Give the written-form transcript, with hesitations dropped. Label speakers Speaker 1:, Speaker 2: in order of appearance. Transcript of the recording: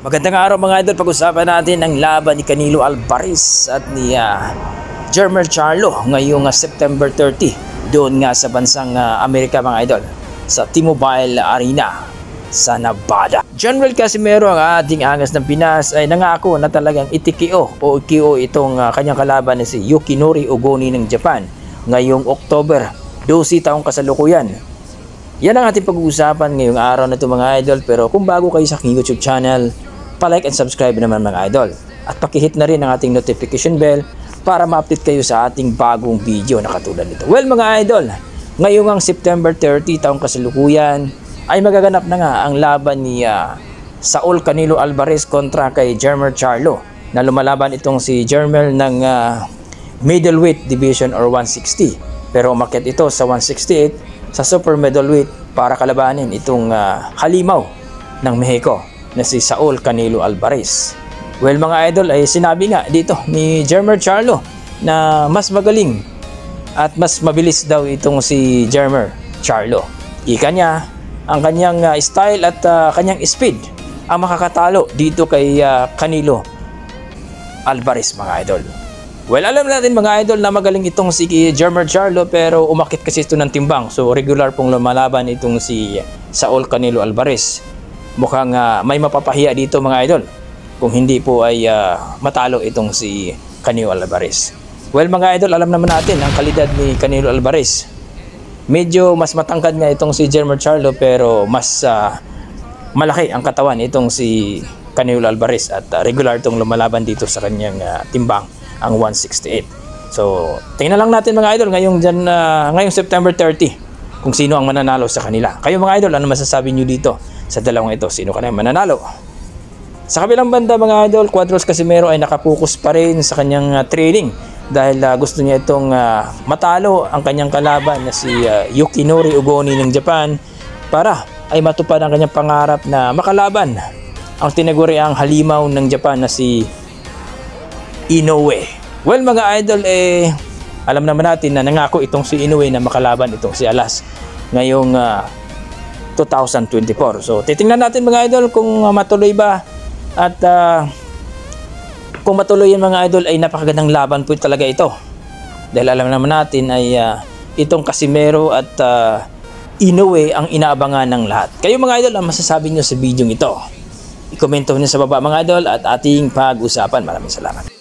Speaker 1: Magandang araw mga idol, pag-usapan natin ang laban ni Canelo Alvarez at ni Jermell Charlo ngayong September 30 doon nga sa bansang Amerika mga idol, sa T-Mobile Arena sa Nevada. General Casimero, ang ating angas ng Pinas, ay nangako na talagang itikio o ikio itong kanyang kalaban na si Yukinori Ogoni ng Japan ngayong October 12 taong kasalukuyan. Yan ang ating pag-uusapan ngayong araw na ito mga idol. Pero kung bago kayo sa aking YouTube channel, pa-like and subscribe naman mga idol. At pakihit na rin ang ating notification bell para ma-update kayo sa ating bagong video na katulad nito. Well mga idol, ngayong September 30 taong kasalukuyan ay magaganap na nga ang laban ni Saul Canelo Alvarez kontra kay Jermell Charlo, na lumalaban itong si Jermell ng middleweight division or 160. Pero umakyat ito sa 168 sa super middleweight para kalabanin itong halimaw ng Mexico na si Saul Canelo Alvarez. Well mga idol, ay sinabi nga dito ni Jermell Charlo na mas magaling at mas mabilis daw itong si Jermell Charlo. Ika niya, ang kanyang style at kanyang speed ang makakatalo dito kay Canelo Alvarez mga idol. Well, alam natin mga idol na magaling itong si Jermell Charlo, pero umakit kasi ito ng timbang. So regular pong lumalaban itong si Saul Canelo Alvarez. Mukhang may mapapahiya dito mga idol kung hindi po ay matalo itong si Canelo Alvarez. Well mga idol, alam naman natin ang kalidad ni Canelo Alvarez. Medyo mas matangkad nga itong si Jermell Charlo, pero mas malaki ang katawan itong si Canelo Alvarez at regular itong lumalaban dito sa kanyang timbang, ang 168. So tingnan lang natin mga idol ngayong September 30 kung sino ang mananalo sa kanila. Kayo mga idol, ano masasabi nyo dito sa dalawang ito? Sino kaya mananalo? Sa kabilang banda mga idol, Cuadros Casimero ay nakapokus pa rin sa kanyang training dahil gusto niya itong matalo ang kanyang kalaban na si Yukinori Ogoni ng Japan para ay matupad ang kanyang pangarap na makalaban ang tinaguriang halimaw ng Japan na si Inoue. Well mga idol, alam naman natin na nangako itong si Inoue na makalaban itong si Alas ngayong 2024. So titingnan natin mga idol kung matuloy ba, at kung matuloy yan mga idol ay napakagandang laban po talaga ito. Dahil alam naman natin ay itong Casimero at Inoue ang inaabangan ng lahat. Kayo mga idol, ang masasabi nyo sa video ito? I-komento nyo sa baba mga idol at ating pag-usapan. Maraming salamat.